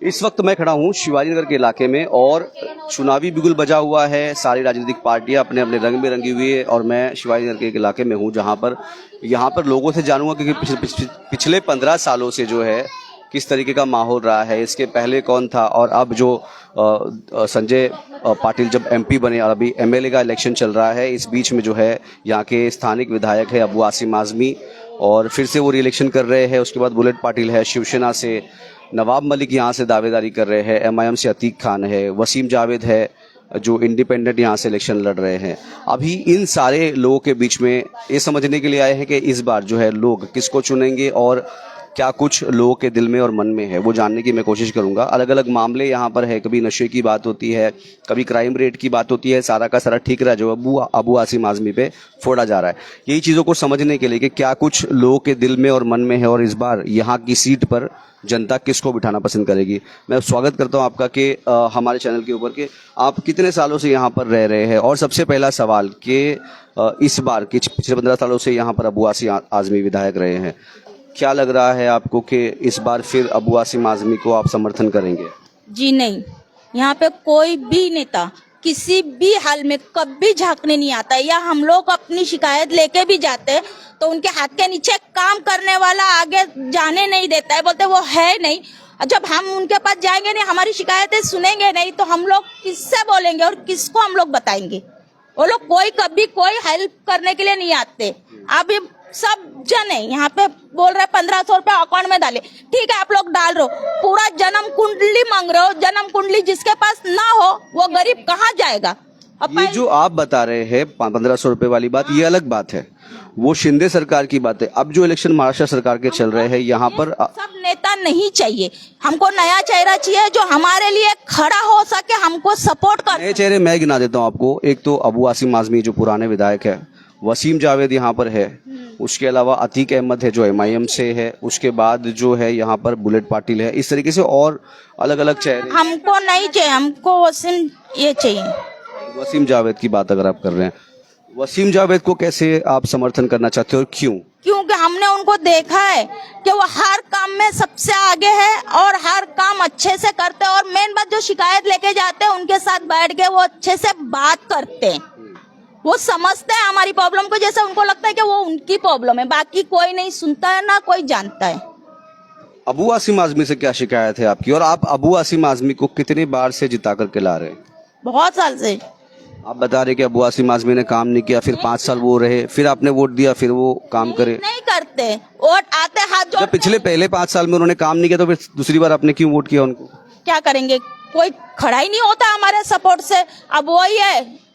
इस वक्त मैं खड़ा हूँ शिवाजी नगर के इलाके में और चुनावी बिगुल बजा हुआ है। सारी राजनीतिक पार्टियां अपने अपने रंग में रंगी हुई है और मैं शिवाजी नगर के एक इलाके में हूँ जहाँ पर लोगों से जानूंगा कि पिछले 15 सालों से जो है किस तरीके का माहौल रहा है, इसके पहले कौन था और अब जो संजय पाटिल जब एमपी बने और अभी एमएलए का इलेक्शन चल रहा है, इस बीच में जो है यहाँ के स्थानिक विधायक है अबू आसिम आजमी और फिर से वो री-इलेक्शन कर रहे हैं। उसके बाद बुलेट पाटिल है शिवसेना से, नवाब मलिक यहाँ से दावेदारी कर रहे हैं, एमआईएम से अतीक खान है, वसीम जावेद है जो इंडिपेंडेंट यहाँ से इलेक्शन लड़ रहे हैं। अभी इन सारे लोगों के बीच में ये समझने के लिए आए हैं कि इस बार जो है लोग किसको चुनेंगे और क्या कुछ लोगों के दिल में और मन में है, वो जानने की मैं कोशिश करूंगा। अलग अलग मामले यहाँ पर है, कभी नशे की बात होती है, कभी क्राइम रेट की बात होती है, सारा का सारा ठीक रहा जो अबू आसिम आजमी पे फोड़ा जा रहा है। यही चीज़ों को समझने के लिए कि क्या कुछ लोगों के दिल में और मन में है और इस बार यहाँ की सीट पर जनता किसको बिठाना पसंद करेगी। मैं स्वागत करता हूँ आपका कि हमारे चैनल के ऊपर कि आप कितने सालों से यहाँ पर रह रहे हैं और सबसे पहला सवाल कि इस बार कि पिछले 15 सालों से यहाँ पर अबू आसिम आजमी विधायक रहे हैं, क्या लग रहा है आपको कि इस बार फिर अबू आसिम आजमी को आप समर्थन करेंगे? जी नहीं, यहाँ पे कोई भी नेता किसी भी हाल में कभी झांकने नहीं आता है। या हम लोग अपनी शिकायत लेके भी जाते हैं तो उनके हाथ के नीचे काम करने वाला आगे जाने नहीं देता है, बोलते वो है नहीं। जब हम उनके पास जाएंगे नहीं, हमारी शिकायतें सुनेंगे नहीं तो हम लोग किससे बोलेंगे और किसको हम लोग बताएंगे। वो लोग कभी कोई हेल्प करने के लिए नहीं आते। अभी सब जन है यहाँ पे बोल रहे 1500 रुपए अकाउंट में डाले, ठीक है आप लोग डाल रहे हो, पूरा जन्म कुंडली मांग रहे हो। जन्म कुंडली जिसके पास ना हो वो गरीब कहाँ जाएगा। ये जो आप बता रहे हैं 1500 रुपए वाली बात, ये अलग बात है, वो शिंदे सरकार की बात है। अब जो इलेक्शन महाराष्ट्र सरकार के चल रहे हैं यहाँ पर सब नेता नहीं चाहिए, हमको नया चेहरा चाहिए जो हमारे लिए खड़ा हो सके, हमको सपोर्ट कर। नए चेहरे मैं गिना देता हूँ आपको। एक तो अबू आसिम आजमी जो पुराने विधायक है, वसीम जावेद यहाँ पर है, उसके अलावा अतीक अहमद है जो एमआईएम से है, उसके बाद जो है यहाँ पर बुलेट पाटिल है। इस तरीके से और अलग अलग चेहरे। हमको नहीं चाहिए, हमको वसीम ये चाहिए। वसीम जावेद की बात अगर आप कर रहे हैं, वसीम जावेद को कैसे आप समर्थन करना चाहते हो और क्यों? क्योंकि हमने उनको देखा है कि वो हर काम में सबसे आगे है और हर काम अच्छे से करते हैं। और मेन बात जो शिकायत लेके जाते हैं उनके साथ बैठ के वो अच्छे से बात करते हैं, वो समझते हैं हमारी प्रॉब्लम को, जैसे उनको लगता है कि वो उनकी प्रॉब्लम है। बाकी कोई नहीं सुनता है ना कोई जानता है। अबू आसिम आजमी से क्या शिकायत है आपकी और आप अबू आसिम आजमी को कितने बार से जिता करके ला रहे हैं? बहुत साल से। आप बता रहे कि अबू आसिम आजमी ने काम नहीं किया, फिर 5 साल वो रहे, फिर आपने वोट दिया, फिर वो काम करे। नहीं करते, वोट आते हाथ जोड़ते। जब पिछले पहले 5 साल में उन्होंने काम नहीं किया तो फिर दूसरी बार आपने क्यों वोट किया उनको? क्या करेंगे, कोई खड़ा ही नहीं होता हमारे सपोर्ट से। अब वही है,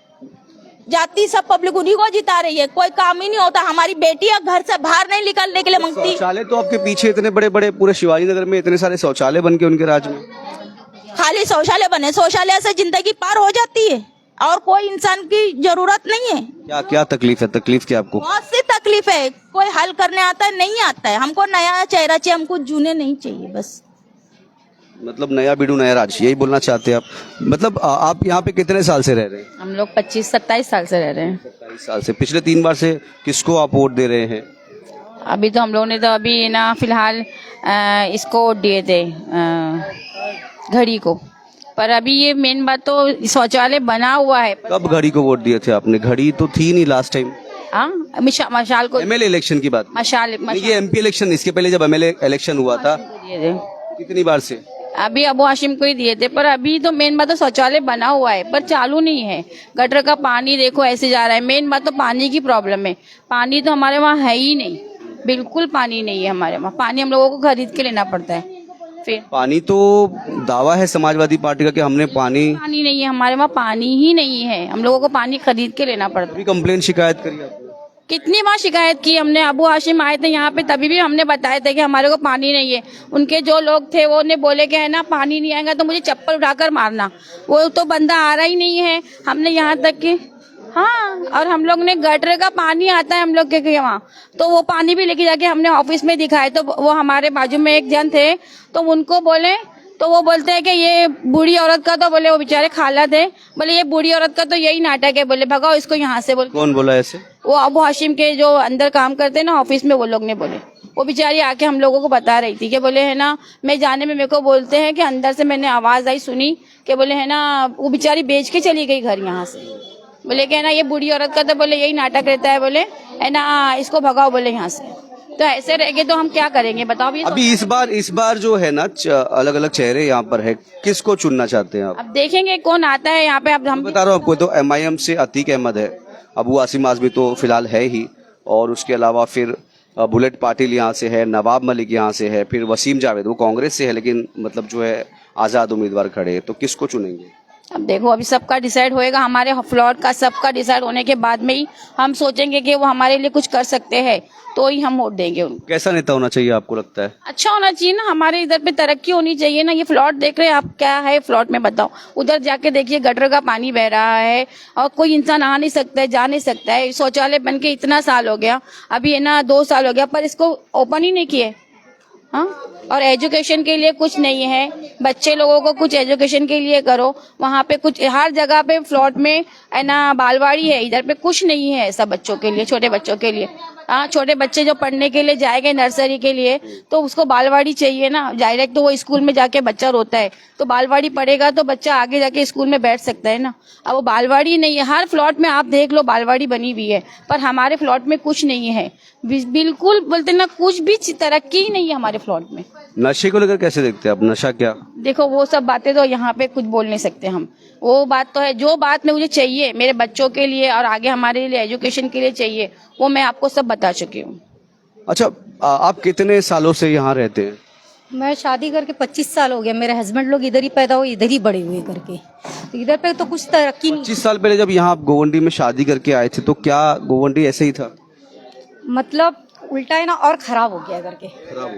जाति सब पब्लिक उन्हीं को जिता रही है, कोई काम ही नहीं होता। हमारी बेटियां घर से बाहर नहीं निकलने के लिए मांगती। शौचालय तो आपके पीछे इतने बड़े बड़े पूरे शिवाजी नगर में इतने सारे शौचालय बन के उनके राज में। खाली शौचालय बने, शौचालय से जिंदगी पार हो जाती है और कोई इंसान की जरूरत नहीं है। क्या क्या तकलीफ है? तकलीफ क्या आपको? बहुत सी तकलीफ है, कोई हल करने आता है नहीं आता है। हमको नया चेहरा चाहिए, हमको जूने नहीं चाहिए बस। मतलब नया बीडू नया राज, यही बोलना चाहते हैं आप? मतलब आप यहाँ पे कितने साल से रह रहे हैं? हम लोग 25-27 साल से रह रहे हैं। 27 साल से। पिछले 3 बार से किसको आप वोट दे रहे हैं? अभी तो हम लोगों ने तो अभी ना फिलहाल इसको वोट दिए थे, घड़ी को। पर अभी ये मेन बात तो शौचालय बना हुआ है। कब घड़ी को वोट दिए थे आपने? घड़ी तो थी नहीं लास्ट टाइम। मशाल को। एमएलए इलेक्शन की बात? मशाल ये एमपी इलेक्शन, इसके पहले जब एमएलए इलेक्शन हुआ था दिए थे। कितनी बार से? अभी अबू हाशिम को ही दिए थे। पर अभी तो मेन बात तो शौचालय बना हुआ है पर चालू नहीं है। गटर का पानी देखो ऐसे जा रहा है। मेन बात तो पानी की प्रॉब्लम है। पानी तो हमारे वहाँ है ही नहीं, बिल्कुल पानी नहीं है हमारे वहाँ। पानी हम लोगों को खरीद के लेना पड़ता है। फिर पानी तो दावा है समाजवादी पार्टी का कि हमने पानी नहीं है हमारे वहाँ, पानी ही नहीं है। हम लोगों को पानी खरीद के लेना पड़ता है। कंप्लेन शिकायत करी आपने? कितनी बार शिकायत की हमने। अबू हाशिम आए थे यहाँ पे तभी भी हमने बताया था कि हमारे को पानी नहीं है। उनके जो लोग थे वो ने बोले कि है ना पानी नहीं आएगा तो मुझे चप्पल उठाकर मारना। वो तो बंदा आ रहा ही नहीं है। हमने यहाँ तक कि हाँ, और हम लोग ने गटर का पानी आता है हम लोग के वहाँ, तो वो पानी भी लेके जाके हमने ऑफिस में दिखाए। तो वो हमारे बाजू में एक जन थे तो उनको बोले तो वो बोलते हैं कि ये बूढ़ी औरत का, तो बोले वो बेचारे खाला थे, बोले ये बूढ़ी औरत का तो यही नाटक है, बोले भगाओ इसको यहाँ से। बोले कौन बोला ऐसे? वो अबू हाशिम के जो अंदर काम करते हैं ना ऑफिस में, वो लोग ने बोले। वो बेचारी आके हम लोगों को बता रही थी कि बोले है ना, मैं जाने में मेरे को बोलते हैं कि अंदर से मैंने आवाज आई सुनी कि बोले है ना वो बेचारी बेच के चली गई घर यहाँ से। बोले कि है ना ये बूढ़ी औरत का तो बोले यही नाटक रहता है, बोले है ना इसको भगाओ बोले यहाँ से। तो ऐसे रहेंगे तो हम क्या करेंगे बताओ भी। अभी इस बार जो है ना अलग अलग चेहरे यहाँ पर है, किसको चुनना चाहते हैं आप? अब देखेंगे कौन आता है यहाँ पे। अब हम बता रहा हूँ आपको, तो MIM से अतीक अहमद है, अबू आसिम आजमी तो फिलहाल है ही, और उसके अलावा फिर बुलेट पाटिल यहाँ से है, नवाब मलिक यहाँ से है, फिर वसीम जावेद वो कांग्रेस से है लेकिन मतलब जो है आजाद उम्मीदवार खड़े हैं, तो किसको चुनेंगे? अब देखो अभी सबका डिसाइड होएगा, हमारे फ्लोर का सबका डिसाइड होने के बाद में ही हम सोचेंगे कि वो हमारे लिए कुछ कर सकते हैं तो ही हम वोट देंगे उनको। कैसा नेता होना चाहिए आपको लगता है? अच्छा होना चाहिए ना, हमारे इधर पे तरक्की होनी चाहिए ना। ये फ्लॉट देख रहे हैं आप, क्या है फ्लॉट में बताओ। उधर जाके देखिए गटर का पानी बह रहा है और कोई इंसान आ नहीं सकता है, जा नहीं सकता है। शौचालय बन के इतना साल हो गया, अभी है ना 2 साल हो गया पर इसको ओपन ही नहीं किए। हाँ, और एजुकेशन के लिए कुछ नहीं है, बच्चे लोगों को कुछ एजुकेशन के लिए करो। वहाँ पे कुछ हर जगह पे फ्लॉट में है ना बालवाड़ी है, इधर पे कुछ नहीं है ऐसा बच्चों के लिए, छोटे बच्चों के लिए। हाँ, छोटे बच्चे जो पढ़ने के लिए जाएंगे नर्सरी के लिए तो उसको बालवाड़ी चाहिए ना। डायरेक्ट तो वो स्कूल में जाके बच्चा रोता है, तो बालवाड़ी पढ़ेगा तो बच्चा आगे जाके स्कूल में बैठ सकता है ना। अब वो बालवाड़ी नहीं है, हर फ्लॉट में आप देख लो बालवाड़ी बनी हुई है, पर हमारे फ्लॉट में कुछ नहीं है। बिल्कुल बोलते ना, कुछ भी तरक्की ही नहीं है हमारे फ्लॉट में। नशे को लेकर कैसे देखते हैं आप? नशा क्या? देखो वो सब बातें तो यहाँ पे कुछ बोल नहीं सकते हम। वो बात तो है, जो बात मुझे चाहिए मेरे बच्चों के लिए और आगे हमारे लिए एजुकेशन के लिए चाहिए, वो मैं आपको सब बता चुकी हूँ। अच्छा, आप कितने सालों से यहाँ रहते हैं? मैं शादी करके 25 साल हो गया। मेरे हस्बैंड लोग इधर ही पैदा हुए, इधर ही बड़े हुए करके, तो इधर पे तो कुछ तरक्की नहीं। 25 साल पहले जब यहाँ आप गोवंडी में शादी करके आए थे तो क्या गोवंडी ऐसे ही था? मतलब उल्टा है ना, और खराब हो गया करके।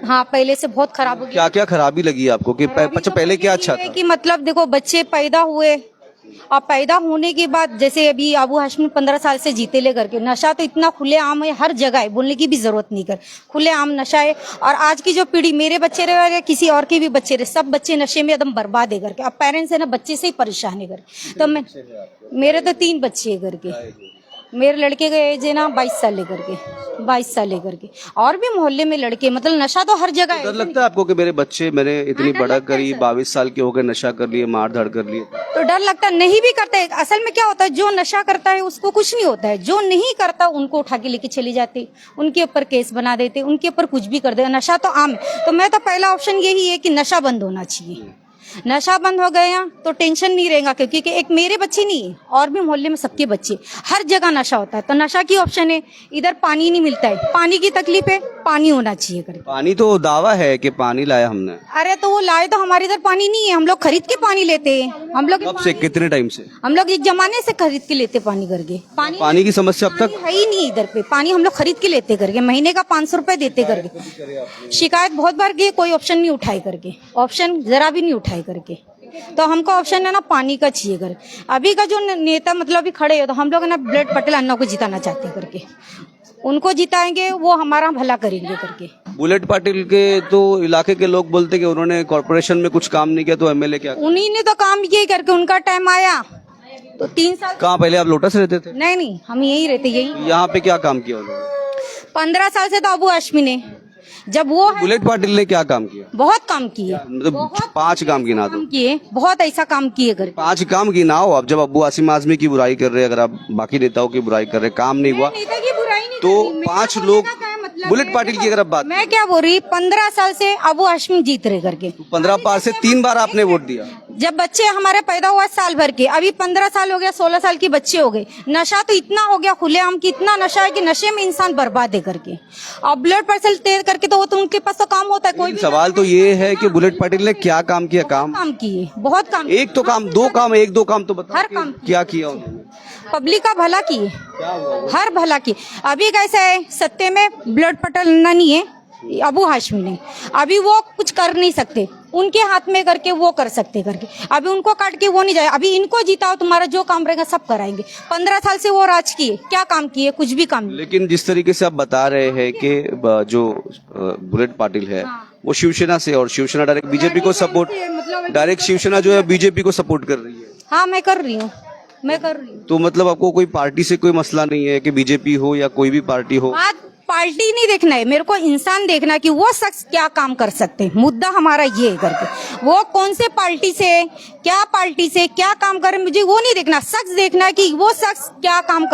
हाँ, पहले से बहुत खराब हो गया। क्या क्या खराबी लगी आपको कि अच्छा पहले क्या अच्छा था? कि मतलब देखो बच्चे पैदा हुए और पैदा होने के बाद जैसे अभी अबू हाशमी 15 साल से जीते ले करके, नशा तो इतना खुले आम है, हर जगह है, बोलने की भी जरूरत नहीं कर, खुले आम नशा है। और आज की जो पीढ़ी, मेरे बच्चे रहे या किसी और के भी बच्चे रहे, सब बच्चे नशे में एकदम बर्बाद है करके। अब पेरेंट्स है ना बच्चे से ही परेशान है करके। तो मैं, मेरे तो 3 बच्चे है करके। मेरे लड़के का एज है ना 22 साल लेकर के, 22 साल लेकर के, और भी मोहल्ले में लड़के, मतलब नशा तो हर जगह है। डर लगता है आपको कि मेरे बच्चे, मैंने इतनी बड़ा करी, 22 साल के हो गए, नशा कर लिए, मार धाड़ कर लिए? तो डर लगता है, नहीं भी करता है। असल में क्या होता है, जो नशा करता है उसको कुछ नहीं होता है, जो नहीं करता उनको उठा के लेके चले जाते, उनके ऊपर केस बना देते, उनके ऊपर कुछ भी कर देते। नशा तो आम है। तो मैं तो पहला ऑप्शन यही है कि नशा बंद होना चाहिए। नशा बंद हो गया तो टेंशन नहीं रहेगा, क्योंकि एक मेरे बच्चे नहीं और भी मोहल्ले में सबके बच्चे, हर जगह नशा होता है। तो नशा की ऑप्शन है, इधर पानी नहीं मिलता है, पानी की तकलीफ है, पानी होना चाहिए करके। पानी तो दावा है कि पानी लाया हमने। अरे तो वो लाए, तो हमारे इधर पानी नहीं है, हम लोग खरीद के पानी लेते हैं। हम लोग कब से, कितने टाइम से? हम लोग एक जमाने से खरीद के लेते पानी करके। पानी की समस्या अब तक है ही नहीं इधर पे, पानी हम लोग खरीद के लेते करके, महीने का 500 रुपए देते करके। शिकायत बहुत बार की, कोई ऑप्शन नहीं उठाए करके, ऑप्शन जरा भी नहीं उठाए करके। तो हमको ऑप्शन है ना पानी का चाहिए कर। अभी का जो नेता मतलब अभी खड़े हो, तो हम लोग ना बुलेट पटेल अन्ना को जिताना चाहते हैं करके, उनको जिताएंगे वो हमारा भला करेंगे करके। बुलेट पाटिल के तो इलाके के लोग बोलते कि उन्होंने कॉर्पोरेशन में कुछ काम नहीं किया, तो MLA क्या? उन्हीं ने तो काम किए करके, उनका टाइम आया तो 3 साल। कहाँ पहले आप लोटस रहते थे? नहीं, हम यही रहते, यही। यहाँ पे क्या काम किया उन्होंने? 15 साल से तो अबू हाशमी ने, जब वो है, बुलेट पाटिल ने क्या काम किया? बहुत काम किए, मतलब 5 काम गिना दो। काम किए, बहुत ऐसा काम किए करके। 5 काम गिनाओ। अब जब अब्बू आसिम आजमी की बुराई कर रहे हैं, अगर आप बाकी नेताओं की बुराई कर रहे हैं, काम नहीं हुआ, नेता की बुराई नहीं तो कर रही। 5 मेरा लोग बोलने का क्या मतलब बुलेट है? पाटिल की अगर आप बात, मैं क्या बोल रही, 15 साल से अबू हाशमी जीत रहे करके। 15 पार से 3 बार आपने वोट दिया। जब बच्चे हमारे पैदा हुआ साल भर के, अभी 15 साल हो गया, 16 साल के बच्चे हो गए। नशा तो इतना हो गया, खुलेआम की इतना नशा है कि नशे में इंसान बर्बाद है करके। अब ब्लड प्रेशर तेज करके तो वो तो उनके पास तो काम होता है। कोई भी सवाल तो ये है कि बुलेट पाटिल ने क्या काम किया? काम किए, बहुत काम। एक तो काम, 2 काम, 1-2 काम तो बताओ। हर काम क्या किया उन्होंने? पब्लिक का भला किए, हर भला किए। अभी कैसा है, सत्ते में ब्लड पटेल नहीं है, अबू हाशमी ने, अभी वो कुछ कर नहीं सकते, उनके हाथ में करके वो कर सकते करके। अभी उनको काट के वो नहीं जाए, अभी इनको जिताओ, तुम्हारा जो काम रहेगा सब कराएंगे। 15 साल से वो राज किए, क्या काम किए? कुछ भी काम नहीं। लेकिन जिस तरीके से आप बता रहे हैं कि जो बुलेट पाटिल है वो शिवसेना से, और शिवसेना डायरेक्ट बीजेपी को सपोर्ट, डायरेक्ट शिवसेना जो है बीजेपी को सपोर्ट कर रही है। हाँ, मैं कर रही हूँ। तो मतलब आपको कोई पार्टी से कोई मसला नहीं है कि बीजेपी हो या कोई भी पार्टी हो? पार्टी नहीं देखना है, मेरे को इंसान देखना है कि वो शख्स क्या काम कर सकते हैं। मुद्दा हमारा ये है करके, वो कौन से पार्टी से, क्या पार्टी से क्या काम करे, मुझे वो नहीं देखना, शख्स देखना है कि वो शख्स क्या काम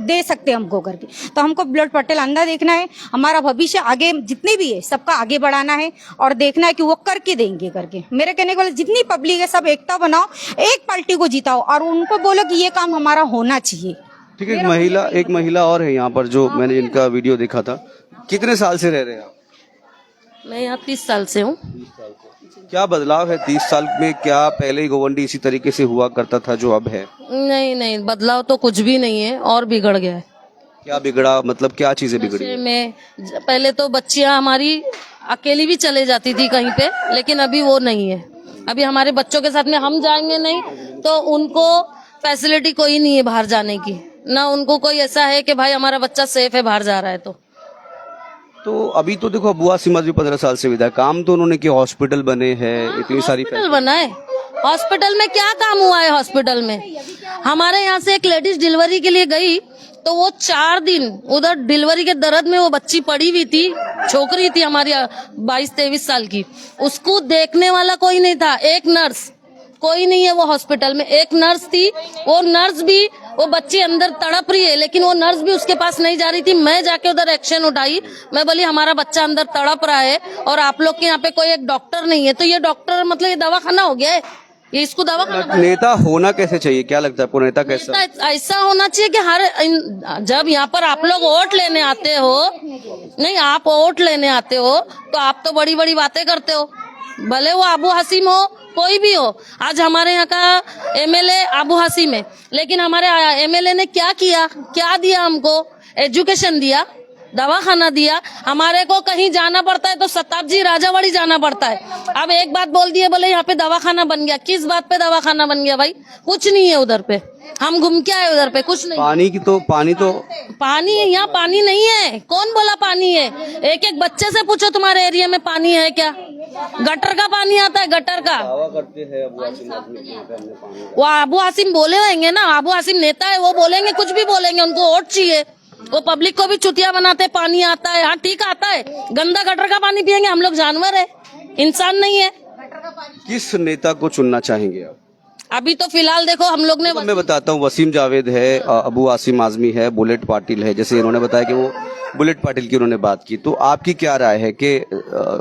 दे सकते हैं हमको करके। तो हमको बुलेट पटेल अंधा देखना है, हमारा भविष्य आगे जितने भी है सबका आगे बढ़ाना है और देखना है कि वो करके देंगे करके। मेरे कहने वाले जितनी पब्लिक है सब एकता बनाओ, एक पार्टी को जिताओ और उनको बोलो कि ये काम हमारा होना चाहिए। ठीक है, एक महिला और है यहाँ पर जो मैंने इनका वीडियो देखा था। कितने साल से रह रहे हैं आप? मैं यहाँ 30 साल से हूँ। क्या बदलाव है 30 साल में? क्या पहले गोवंडी इसी तरीके से हुआ करता था जो अब है? नहीं नहीं, बदलाव तो कुछ भी नहीं है और बिगड़ गया है। क्या बिगड़ा, मतलब क्या चीजें बिगड़ी? नशे में पहले तो बच्चियाँ हमारी अकेली भी चले जाती थी कहीं पे, लेकिन अभी वो नहीं है। अभी हमारे बच्चों के साथ में हम जाएंगे नहीं तो उनको फैसिलिटी कोई नहीं है बाहर जाने की, ना उनको कोई ऐसा है कि भाई हमारा बच्चा सेफ है बाहर जा रहा है। तो अभी तो देखो अबू आसिम भी 15 साल से विधायक, काम तो उन्होंने किया, हॉस्पिटल बने हैं, इतनी सारी हॉस्पिटल बना है। हॉस्पिटल में क्या काम हुआ है? हॉस्पिटल में हमारे यहाँ से एक लेडीज डिलीवरी के लिए गई तो वो 4 दिन उधर डिलीवरी के दर्द में वो बच्ची पड़ी हुई थी, छोकरी थी हमारी 22-23 साल की, उसको देखने वाला कोई नहीं था। एक नर्स, कोई नहीं है वो हॉस्पिटल में, एक नर्स थी, वो नर्स भी, वो बच्ची अंदर तड़प रही है लेकिन वो नर्स भी उसके पास नहीं जा रही थी। मैं जाके उधर एक्शन उठाई, मैं बोली हमारा बच्चा अंदर तड़प रहा है और आप लोग के यहाँ पे कोई एक डॉक्टर नहीं है। तो ये डॉक्टर मतलब ये दवाखाना हो गया है, ये इसको दवाखाना। नेता होना कैसे चाहिए, क्या लगता है आपको नेता कैसा? ऐसा होना चाहिए कि जब यहाँ पर आप लोग वोट लेने आते हो, नहीं आप वोट लेने आते हो तो आप तो बड़ी बड़ी बातें करते हो, भले वो अबू हसीम हो कोई भी हो। आज हमारे यहाँ का एमएलए अबू हसीम है, लेकिन हमारे एमएलए ने क्या किया, क्या दिया हमको? एजुकेशन दिया, दवाखाना दिया। हमारे को कहीं जाना पड़ता है तो शताब्दी राजावाड़ी जाना पड़ता है। अब एक बात बोल दिए, बोले यहाँ पे दवाखाना बन गया। किस बात पे दवाखाना बन गया भाई? कुछ नहीं है उधर पे, हम घूम के आए उधर पे, कुछ नहीं। पानी यहाँ पानी नहीं है। कौन बोला पानी है? एक एक बच्चे से पूछो तुम्हारे एरिया में पानी है क्या? गटर का पानी आता है, गटर का। वो अबू हासिम बोले होंगे ना, अबू हासिम नेता है, वो बोलेंगे कुछ भी बोलेंगे, उनको वोट चाहिए। वो पब्लिक को भी चुतिया बनाते, पानी आता है, हाँ ठीक आता है, गंदा गटर का पानी पियेंगे। हम लोग जानवर है, इंसान नहीं है। किस नेता को चुनना चाहेंगे आप? अभी तो फिलहाल देखो हम लोग ने, मैं बताता हूँ, वसीम जावेद है, अबू आसिम आजमी है, बुलेट पाटिल है। जैसे इन्होंने बताया कि वो बुलेट पाटिल की उन्होंने बात की, तो आपकी क्या राय है कि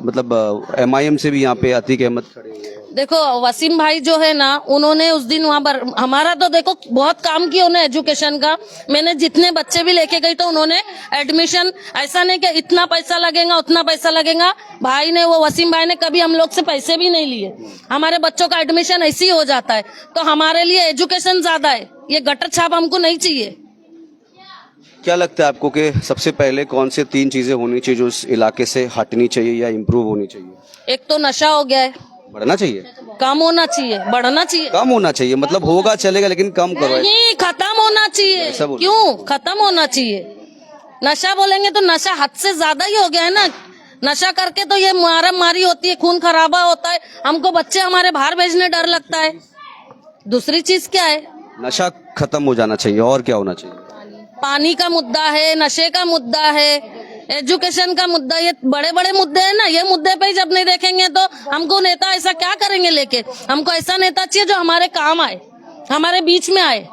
मतलब एमआईएम से भी यहाँ पे अतीक अहमद खड़े हुए हैं? देखो वसीम भाई जो है ना, उन्होंने उस दिन वहाँ पर हमारा तो देखो बहुत काम किया उन्होंने एजुकेशन का। मैंने जितने बच्चे भी लेके गई तो उन्होंने एडमिशन, ऐसा नहीं कि इतना पैसा लगेगा उतना पैसा लगेगा। भाई ने, वो वसीम भाई ने कभी हम लोग से पैसे भी नहीं लिए। हमारे बच्चों का एडमिशन ऐसे ही हो जाता है। तो हमारे लिए एजुकेशन ज्यादा है, ये गटर छाप हमको नहीं चाहिए। क्या लगता है आपको कि सबसे पहले कौन से 3 चीजें होनी चाहिए जो इस इलाके से हटनी चाहिए या इम्प्रूव होनी चाहिए? एक तो नशा हो गया है, बढ़ना चाहिए, कम होना चाहिए, बढ़ना चाहिए। कम होना चाहिए मतलब होगा चलेगा लेकिन कम करो। नहीं, खत्म होना चाहिए। क्यों खत्म होना चाहिए? नशा बोलेंगे तो नशा हद से ज्यादा ही हो गया है ना। नशा करके तो ये मारा मारी होती है, खून खराबा होता है, हमको बच्चे हमारे बाहर भेजने डर लगता है। दूसरी चीज क्या है? नशा खत्म हो जाना चाहिए। और क्या होना चाहिए? पानी का मुद्दा है, नशे का मुद्दा है, एजुकेशन का मुद्दा, ये बड़े बड़े मुद्दे हैं ना। ये मुद्दे पे जब नहीं देखेंगे तो हमको नेता ऐसा क्या करेंगे लेके? हमको ऐसा नेता चाहिए जो हमारे काम आए, हमारे बीच में आए।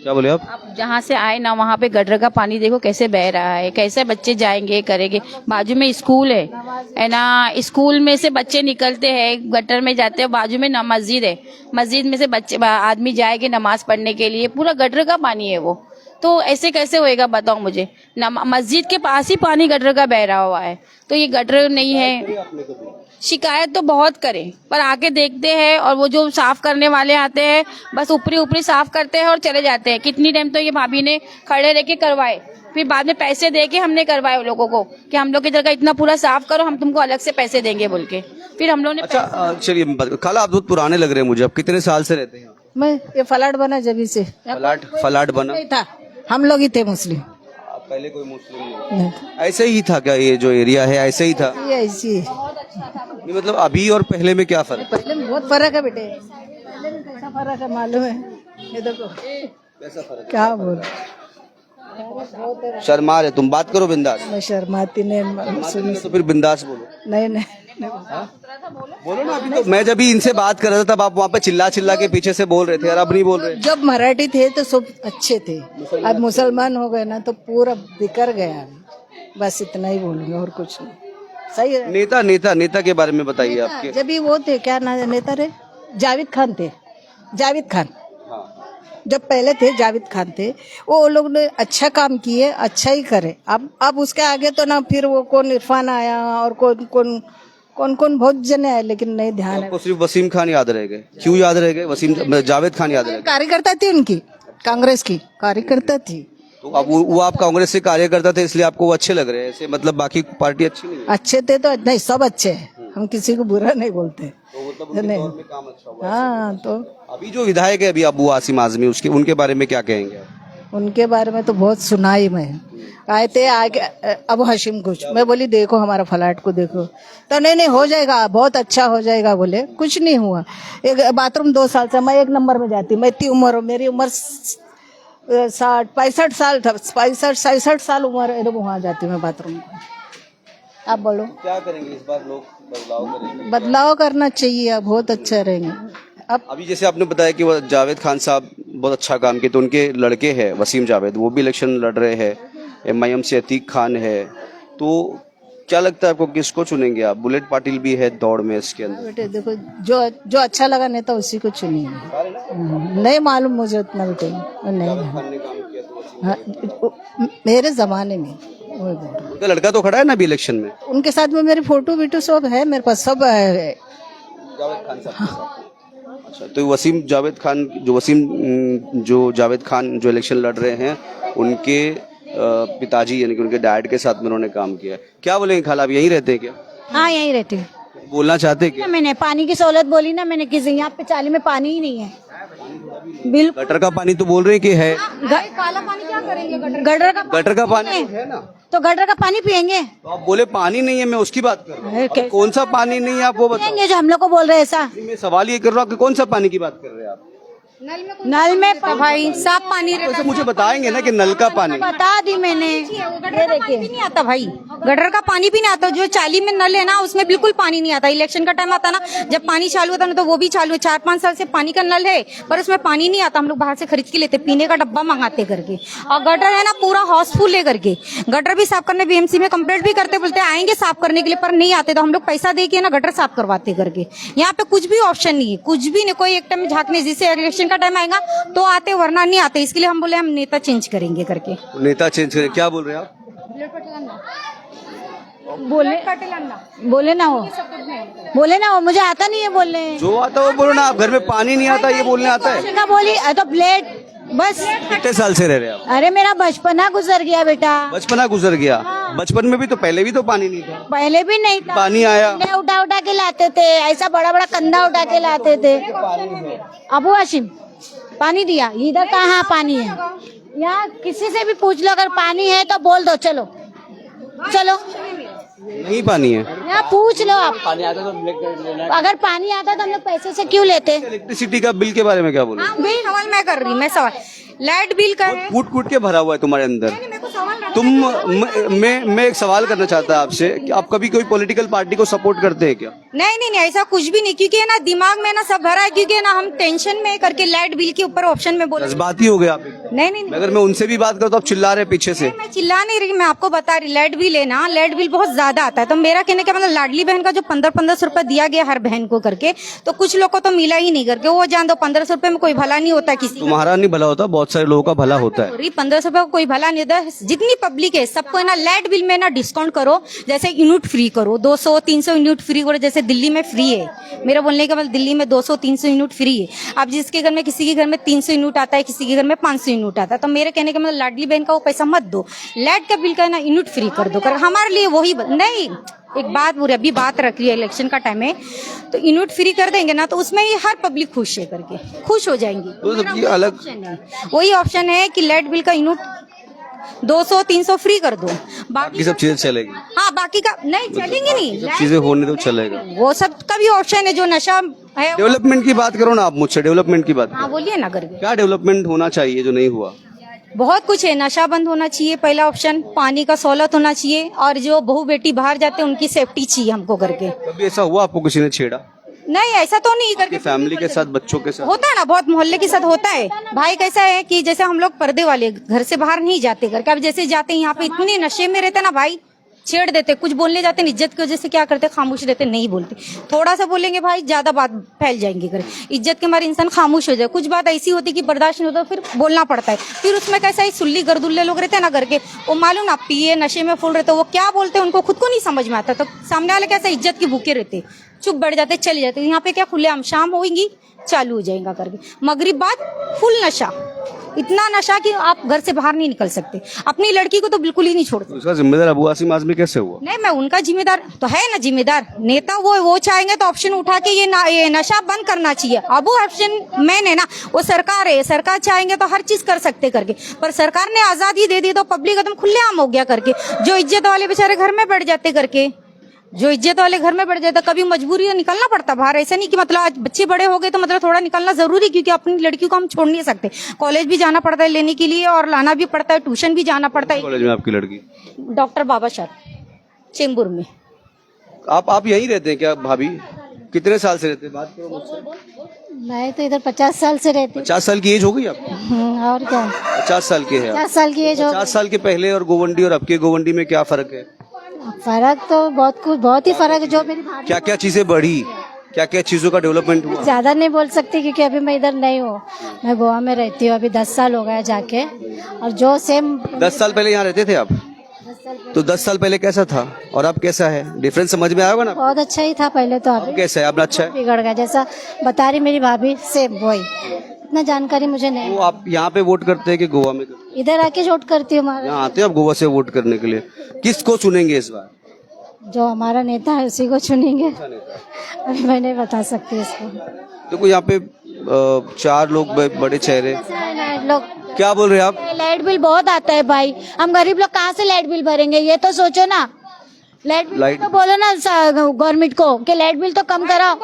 क्या बोले आप? जहाँ से आए ना वहाँ पे गटर का पानी देखो कैसे बह रहा है, कैसे बच्चे जाएंगे करेंगे। बाजू में स्कूल है ना, स्कूल में से बच्चे निकलते हैं, गटर में जाते हैं। बाजू में ना मस्जिद है, मस्जिद में से बच्चे आदमी जाएंगे नमाज पढ़ने के लिए, पूरा गटर का पानी है वो। तो ऐसे कैसे होएगा बताओ मुझे? मस्जिद के पास ही पानी गटर का बह रहा हुआ है, तो ये गटर नहीं है। शिकायत तो बहुत करें पर आके देखते हैं, और वो जो साफ करने वाले आते हैं बस ऊपरी ऊपरी साफ करते हैं और चले जाते हैं। कितनी टाइम तो ये भाभी ने खड़े रह के करवाए, फिर बाद में पैसे दे के हमने करवाए उन लोगों को कि हम लोग की जगह इतना पूरा साफ करो, हम तुमको अलग से पैसे देंगे बोल के। फिर हम लोग ने अच्छा चलिए, खाला आप बहुत पुराने लग रहे हैं मुझे। आप कितने साल से रहते हैं? मैं ये फ्लैट बना जब से फ्लैट बना नहीं था, हम लोग ही थे मुस्लिम। पहले कोई मुस्लिम नहीं? ऐसे ही था क्या? ये जो एरिया है ऐसे ही था? ये ऐसी नहीं, मतलब अभी और पहले में क्या फर्क? पहले में बहुत फर्क है बेटे, पहले में कैसा फर्क है मालूम है? ये देखो कैसा फर्क? क्या बोल, शर्मा रहे तुम, बात करो बिंदास। मैं शर्माती नहीं तो फिर बिंदास बोलो। नहीं बोलो ना, अभी तो मैं जब भी इनसे बात कर रहा था तब आप वहाँ पे चिल्ला चिल्ला के पीछे से बोल रहे थे, और अब नहीं बोल रहे। जब मराठी थे तो सब अच्छे थे, अब मुसलमान हो गए ना तो पूरा बिखर गया। बस इतना ही बोलूंगा और कुछ नहीं। सही है। नेता के बारे में बताइए आपके। जब भी वो थे, क्या नाम नेता रे, जावेद खान थे, जावेद खान। जब पहले थे जावेद खान थे, वो लोग ने अच्छा काम किए, अच्छा ही करे। अब उसके आगे तो ना फिर वो कौन इरफान आया और कौन बहुत जने आए, लेकिन नहीं ध्यान है। आपको सिर्फ वसीम खान याद रह गए। क्यों याद रह गए? जावेद खान याद रह गए। कार्यकर्ता थी उनकी, कांग्रेस की कार्यकर्ता थी। तो अब वो आप कांग्रेस से कार्यकर्ता थे इसलिए आपको वो अच्छे लग रहे हैं ऐसे, मतलब बाकी पार्टी अच्छी नहीं है? अच्छे थे तो नहीं, सब अच्छे हैं, हम किसी को बुरा नहीं बोलते। तो मतलब उनके नहीं। दौर में काम अच्छा हुआ। हाँ, तो अभी जो विधायक है अभी अबू आसिम आजमी, उसके उनके बारे में क्या कहेंगे आप? उनके बारे में तो बहुत सुनाई मैं। आए थे आगे अबू हाशिम कुछ, मैं बोली देखो हमारा फ्लैट को देखो, तो नहीं हो जाएगा, बहुत अच्छा हो जाएगा बोले। कुछ नहीं हुआ। एक बाथरूम 2 साल से मैं 1 नंबर में जाती, मैं इतनी उम्र, मेरी उम्र 65 साल था, 65 साल उम्र है, वहाँ जाती मैं बाथरूम में। आप बोलो क्या करेंगे इस बार? लोग बदलाव करेंगे? बदलाव करना चाहिए, बहुत अच्छा रहेंगे। अब अभी जैसे आपने बताया कि वो जावेद खान साहब बहुत अच्छा काम किए, तो उनके लड़के हैं वसीम जावेद, वो भी इलेक्शन लड़ रहे हैं। MIM से अतीक खान है, तो क्या लगता है आपको किसको चुनेंगे आप? बुलेट पाटिल भी है दौड़ में इसके अंदर। बेटे देखो, जो अच्छा लगा नेता उसी को चुनिए। नहीं मालूम मुझे उतना बेटे, नहीं। हाँ, मेरे जमाने में वही बोल रहा हूँ। उनका लड़का तो खड़ा है ना अभी इलेक्शन में। उनके साथ में मेरी फोटो वीटो सब है मेरे पास, सब है। जावेद खान साहब। अच्छा, तो वसीम जावेद खान जो इलेक्शन लड़ रहे हैं, उनके पिताजी यानी कि उनके डैड के साथ में उन्होंने काम किया है। क्या बोलेंगे खाला, आप यहीं रहते हैं क्या? हाँ, यहीं रहती हूँ। बोलना चाहते हैं क्या? मैंने पानी की सहूलत बोली ना, मैंने किसी यहाँ पे चाली में पानी ही नहीं है बिल्कुल। गटर का पानी तो बोल रहे हैं कि है। काला पानी क्या करेंगे? गटर का पानी है ना, तो गटर का पानी पियेंगे? तो आप बोले पानी नहीं है, मैं उसकी बात कर रहा हूँ। अब कौन सा पानी नहीं है आप वो बताओ। पियेंगे जो हम लोग को बोल रहे हैं ऐसा। मैं सवाल ये कर रहा हूँ कि कौन सा पानी की बात कर रहे हैं आप? नल में भाई साफ पानी रहता तो मुझे बताएंगे ना कि नल का पानी। बता दी मैंने। ये देखिए नहीं आता भाई, गटर का पानी भी नहीं आता। जो चाली में नल है ना, उसमें बिल्कुल पानी नहीं आता। इलेक्शन का टाइम आता ना, जब पानी चालू होता ना, तो वो भी चालू है। 4-5 साल से पानी का नल है, पर उसमें पानी नहीं आता। हम लोग बाहर से खरीद के लेते, पीने का डब्बा मंगाते करके। और गटर है ना पूरा हाउसफुल ले करके, गटर भी साफ करने BMC में कंप्लेंट भी करते, बोलते आएंगे साफ करने के लिए, पर नहीं आते। तो हम लोग पैसा दे के ना गटर साफ करवाते करके। यहाँ पे कुछ भी ऑप्शन नहीं है, कुछ भी नहीं। कोई एक टाइम झांकने, जिससे इलेक्शन का टाइम आएगा तो आते, वरना नहीं आते। इसके लिए हम बोले हम नेता चेंज करेंगे करके। नेता चेंज करें? क्या बोल रहे हैं आप? बोले ना हो, मुझे आता नहीं है बोलने। जो आता है वो बोलो ना। आप घर में पानी नहीं आता ये बोलने आता है? का बोली तो प्लेट बस। कितने साल से रह रहे हैं आप? अरे मेरा बचपना गुजर गया बेटा। बचपना गुजर गया। बचपन में भी तो पहले भी तो पानी नहीं था। पहले भी नहीं था, पानी आया। उठा के लाते थे, ऐसा बड़ा बड़ा कंधा उठा के लाते थे। अबू हाशिम पानी दिया, इधर कहाँ पानी है? यहाँ किसी से भी पूछ लो, अगर पानी है तो बोल दो, चलो नहीं पानी है। यहाँ पूछ लो आप। अगर पानी आता तो हम लोग पैसे से क्यों लेते? इलेक्ट्रिसिटी का बिल के बारे में क्या बोलो? बिल सवाल मैं कर रही, मैं सवाल लाइट बिल कर कूट कूट के भरा हुआ है तुम्हारे अंदर। मैं एक सवाल करना चाहता आपसे कि आप कभी कोई पॉलिटिकल पार्टी को सपोर्ट करते हैं क्या? नहीं ऐसा कुछ भी नहीं, क्योंकि है ना दिमाग में ना सब भरा है। क्योंकि है ना हम टेंशन में करके लाइट बिल के ऊपर ऑप्शन में बोल। जज्बाती हो गए आप? नहीं अगर मैं उनसे भी बात करूँ तो आप चिल्ला रहे पीछे से। मैं चिल्ला नहीं रही, मैं आपको बता रही। लाइट बिल है ना, लाइट बिल बहुत ज्यादा आता है। तो मेरा कहने का मतलब, लाडली बहन का जो 1500 रुपए दिया गया हर बहन को करके, तो कुछ लोग को तो मिला ही नहीं करके। वो जान दो 1500 रुपए में कोई भला नहीं होता किसी। तुम्हारा नहीं भला होता, बहुत सारे लोगों का भला होता है। 1500 रुपए को कोई भला नहीं होता। जितनी पब्लिक है सबको है ना लाइट बिल में ना डिस्काउंट करो। जैसे यूनिट फ्री करो, 200-300 यूनिट फ्री करो। जैसे दिल्ली में फ्री है, मेरा बोलने का मतलब दिल्ली में 200-300 यूनिट फ्री है। अब जिसके घर में, किसी के घर में 300 यूनिट आता है, किसी के घर में 500 यूनिट आता है। तो मेरे कहने का मतलब लाडली बहन का वो पैसा मत दो, लाइट का बिल का है ना यूनिट फ्री कर दो। कर हमारे लिए वही नहीं। एक बात बुरी, अभी बात रख रही है, इलेक्शन का टाइम है, तो यूनिट फ्री कर देंगे ना, तो उसमें ही हर पब्लिक खुश है करके, खुश हो जाएंगी। तो सबकी अलग वही ऑप्शन है कि लाइट बिल का यूनिट 200-300 फ्री कर दो, बाकी सब चीजें चलेगी। हाँ, बाकी का नहीं चलेंगे नहीं, सब चीजें होने तो चलेगा। वो सब का भी ऑप्शन है। जो नशा है, डेवलपमेंट की बात करो ना आप मुझसे, डेवलपमेंट की बात। हाँ बोलिए ना करके। क्या डेवलपमेंट होना चाहिए जो नहीं हुआ? बहुत कुछ है, नशा बंद होना चाहिए पहला ऑप्शन, पानी का सहूलत होना चाहिए, और जो बहू बेटी बाहर जाते हैं उनकी सेफ्टी चाहिए हमको करके। कभी ऐसा हुआ आपको किसी ने छेड़ा? नहीं, ऐसा तो नहीं आपकी करके फैमिली के साथ, बच्चों के साथ? होता है ना, बहुत मोहल्ले के साथ होता है भाई। कैसा है कि जैसे हम लोग पर्दे वाले घर से बाहर नहीं जाते करके, अब जैसे जाते हैं यहाँ पे इतने नशे में रहते ना भाई, छेड़ देते, कुछ बोलने जाते हैं, इज्जत की वजह से क्या करते, खामोश रहते, नहीं बोलते। थोड़ा सा बोलेंगे भाई, ज्यादा बात फैल जाएंगे करे, इज्जत के मारे इंसान खामोश हो जाए। कुछ बात ऐसी होती है कि बर्दाश्त नहीं होता, फिर बोलना पड़ता है। फिर उसमें कैसा है, सुल्ली गर्दुल्ले लोग रहते हैं ना करके, वो मालूम ना पिए नशे में फुल रहते, वो क्या बोलते हैं उनको खुद को नहीं समझ में आता, तो सामने वाले कैसा इज्जत के भूखे रहते, चुप बैठ जाते, चले जाते। यहाँ पे क्या खुलेआम शाम होगी चालू हो जाएगा करके, मगरिब बाद फुल नशा, इतना नशा कि आप घर से बाहर नहीं निकल सकते। अपनी लड़की को तो बिल्कुल ही नहीं छोड़ते। उसका जिम्मेदार अबू आसिम आजमी कैसे हुआ? नहीं, मैं उनका जिम्मेदार तो है ना, जिम्मेदार नेता वो चाहेंगे तो ऑप्शन उठा के ये नशा बंद करना चाहिए। अब वो ऑप्शन मैन है ना, वो सरकार है, सरकार चाहेंगे तो हर चीज कर सकते करके, पर सरकार ने आजादी दे दी तो पब्लिक एकदम खुलेआम हो गया करके। जो इज्जत वाले बेचारे घर में बैठ जाते करके, जो इज्जत वाले घर में बैठ जाते, कभी मजबूरी है निकलना पड़ता बाहर। ऐसा नहीं कि मतलब आज बच्चे बड़े हो गए तो मतलब थोड़ा निकलना जरूरी, क्योंकि अपनी लड़की को हम छोड़ नहीं सकते। कॉलेज भी जाना पड़ता है लेने के लिए, और लाना भी पड़ता है, ट्यूशन भी जाना पड़ता है। कॉलेज में आपकी लड़की? डॉक्टर बाबा शाह चेंबूर में। आप यहीं रहते हैं क्या भाभी? कितने साल से रहते हैं? बात करो मुझसे। मैं तो इधर 50 साल से रहती 50 साल की एज हो गई आपको? हूँ। और क्या, 50 साल के हैं आप? 50 साल की एज हो। 50 साल के पहले और गोवंडी और अब के गोवंडी में क्या फर्क है? फर्क तो बहुत ही फर्क है। जो मेरी भाभी, क्या क्या चीजें बढ़ी, क्या क्या चीजों का डेवलपमेंट हुआ? ज्यादा नहीं बोल सकती क्योंकि अभी मैं इधर नहीं हूँ, मैं गोवा में रहती हूँ। अभी 10 साल हो गया जाके। और जो सेम 10 साल पहले यहाँ रहते थे आप? तो 10 साल पहले कैसा था और अब कैसा है? डिफरेंस समझ में आएगा ना? बहुत अच्छा ही था पहले, तो अब अभी कैसा है? अब अच्छा है? बिगड़ गया। जैसा बता रही मेरी भाभी, सेम वही, इतना जानकारी मुझे नहीं। तो आप यहाँ पे वोट करते हैं कि गोवा में करते हैं? इधर आके वोट करती हूँ। यहाँ आते हैं आप गोवा से वोट करने के लिए? किसको चुनेंगे इस बार? जो हमारा नेता है उसी को चुनेंगे। अभी मैं नहीं बता सकती इसको। देखो यहाँ पे 4 लोग बड़े चेहरे, लोग क्या बोल रहे हैं आप? लाइट बिल बहुत आता है भाई, हम गरीब लोग कहाँ से लाइट बिल भरेंगे, ये तो सोचो ना। लाइट बिल तो बोलो ना गवर्नमेंट को कि लाइट बिल तो कम कराओ।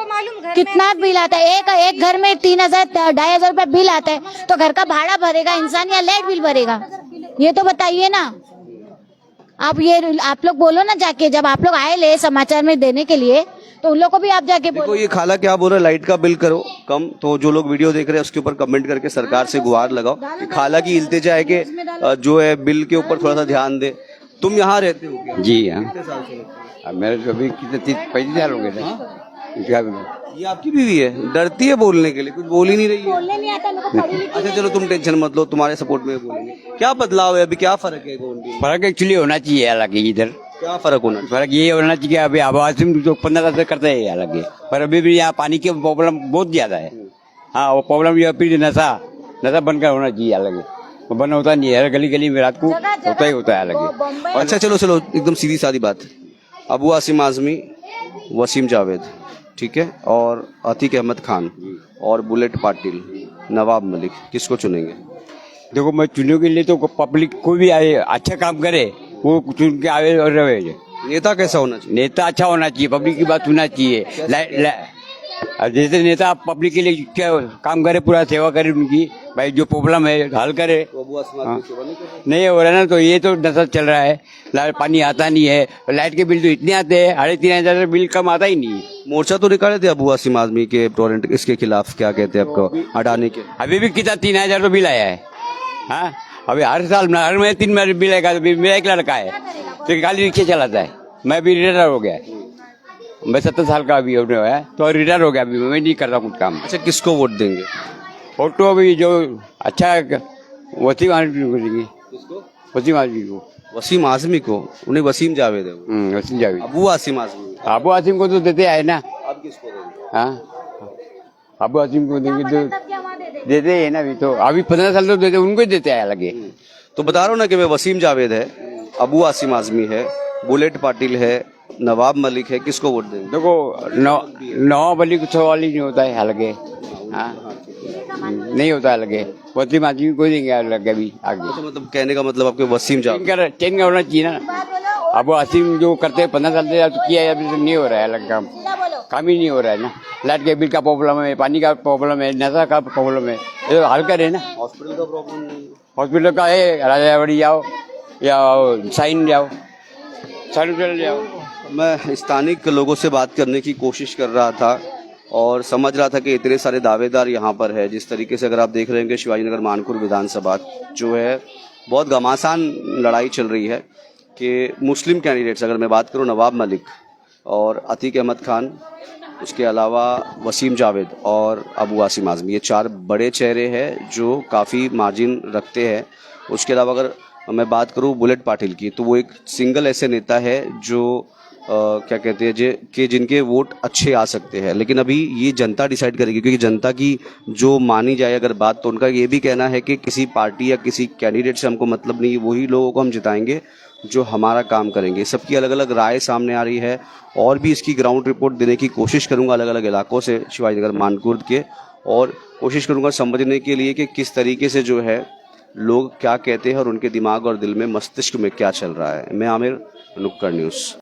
कितना बिल आता है, एक घर में 3000 2500 रुपए बिल आता है, तो घर का भाड़ा भरेगा इंसान या लाइट बिल भरेगा? ये तो बताइए ना आप लोग बोलो ना जाके, जब आप लोग आए ले समाचार में देने के लिए, तो उन लोग को भी आप जाके देखो बोलो। ये खाला क्या बोल रहा है, लाइट का बिल करो कम। तो जो लोग वीडियो देख रहे हैं उसके ऊपर कमेंट करके सरकार से गुहार लगाओ कि खाला की इल्तिजा है कि जो है बिल के ऊपर थोड़ा सा ध्यान दे। तुम यहाँ रहते हो क्या? जी हाँ, मेरे को भी कितने 35 साल हो गए थे। ये आपकी बीवी है? डरती है बोलने के लिए, कुछ बोल ही नहीं रही है। बोलने नहीं आता मेरे को, पढ़ी लिखी अच्छा चलो तुम टेंशन मत लो, तुम्हारे सपोर्ट में बोलेंगे। क्या बदलाव है अभी, क्या फर्क है गोवंडी में? फर्क एक्चुअली होना चाहिए हालांकि इधर। क्या फर्क होना? फर्क ये होना चाहिए, अभी आवाज जो 15 साल से करते हैं हालांकि, पर अभी भी यहाँ पानी की प्रॉब्लम बहुत ज्यादा है। हाँ, वो प्रॉब्लम ये फिर नशा बनकर होना चाहिए हालांकि, वो बंद होता नहीं है। हर गली गली में रात को होता ही होता है हालांकि। अच्छा चलो एकदम सीधी सादी बात, अबू आसिम आजमी, वसीम जावेद, ठीक है, और अतीक अहमद खान और बुलेट पाटिल, नवाब मलिक, किसको चुनेंगे? देखो मैं चुनने के लिए तो पब्लिक कोई भी आए अच्छा काम करे वो चुन के आवे और रहे। नेता कैसा होना चाहिए? नेता अच्छा होना चाहिए, पब्लिक की बात सुनना चाहिए। जैसे नेता पब्लिक के लिए क्या काम करे, पूरा सेवा करे उनकी, भाई जो प्रॉब्लम है हल करे। नहीं हो रहा ना, तो ये तो नशा चल रहा है, पानी आता नहीं है, लाइट के बिल तो इतने आते हैं, 3500 बिल कम आता ही नहीं। मोर्चा तो निकाले थे अबू आसिम आजमी के टोरेंट, इसके खिलाफ क्या कहते हैं आपको, हटाने के? अभी भी कितना 3000 तो बिल आया है। हाँ, अभी हर साल हर महीने 3 बार बिल आएगा। मेरा एक लड़का है तो खाली रिक्शा चलाता है, मैं भी रिटायर हो गया, मैं 70 साल का अभी है तो रिटायर हो गया, अभी मैं नहीं करता कुछ काम। अच्छा किसको वोट देंगे? वोट तो अभी जो अच्छा वसीम आजमी को देंगे। वसीम आजमी को? वसीम आजमी को? उन्हें वसीम जावेद है। वसीम जावेद। अबू आसिम आजमी? अबू आसिम को तो देते आए ना। अब किसको देंगे? हाँ, अबू आसिम को देंगे तो देते है ना। अभी तो अभी 15 साल तो देते, उनको ही देते आए लगे। तो बता रहा हूँ ना कि मैं वसीम जावेद है, अबू आसिम आजमी है, बुलेट पाटिल है, नवाब मलिक है, किसको वोट देंगे? देखो नवाब मलिक सवाल ही नहीं होता है हालांकि। हाँ, नहीं होता है लगे, वसीम आजमी को देंगे लगे अभी आगे। तो मतलब कहने का मतलब आपके वसीम जावेद चेंज का होना चाहिए ना। अब आसिम जो करते हैं 15 साल से किया है, अभी तो नहीं हो रहा है अलग काम ही नहीं हो रहा है ना। लाइट के बिल का प्रॉब्लम है, पानी का प्रॉब्लम है, नशा का प्रॉब्लम है, ये तो हल करे ना। हॉस्पिटल का प्रॉब्लम नहीं? हॉस्पिटल का है, राजावाड़ी जाओ या साइन जाओ, साइन चले जाओ। मैं स्थानिक लोगों से बात करने की कोशिश कर रहा था और समझ रहा था कि इतने सारे दावेदार यहाँ पर है। जिस तरीके से अगर आप देख रहे हैं कि शिवाजीनगर मानपुर विधानसभा जो है बहुत घमासान लड़ाई चल रही है कि मुस्लिम कैंडिडेट्स, अगर मैं बात करूँ नवाब मलिक और अतीक अहमद खान, उसके अलावा वसीम जावेद और अबू आसिम आजमी, ये 4 बड़े चेहरे हैं जो काफ़ी मार्जिन रखते हैं। उसके अलावा अगर मैं बात करूँ बुलेट पाटिल की, तो वो एक सिंगल ऐसे नेता है जो क्या कहते हैं कि जिनके वोट अच्छे आ सकते हैं। लेकिन अभी ये जनता डिसाइड करेगी, क्योंकि जनता की जो मानी जाए अगर बात, तो उनका ये भी कहना है कि किसी पार्टी या किसी कैंडिडेट से हमको मतलब नहीं, वही लोगों को हम जिताएंगे जो हमारा काम करेंगे। सबकी अलग अलग राय सामने आ रही है और भी इसकी ग्राउंड रिपोर्ट देने की कोशिश करूंगा अलग अलग इलाकों से शिवाजीनगर मानकुर्द के, और कोशिश करूंगा समझने के लिए कि किस तरीके से जो है लोग क्या कहते हैं और उनके दिमाग और दिल में, मस्तिष्क में क्या चल रहा है। मैं आमिर, नुक्कड़ न्यूज़।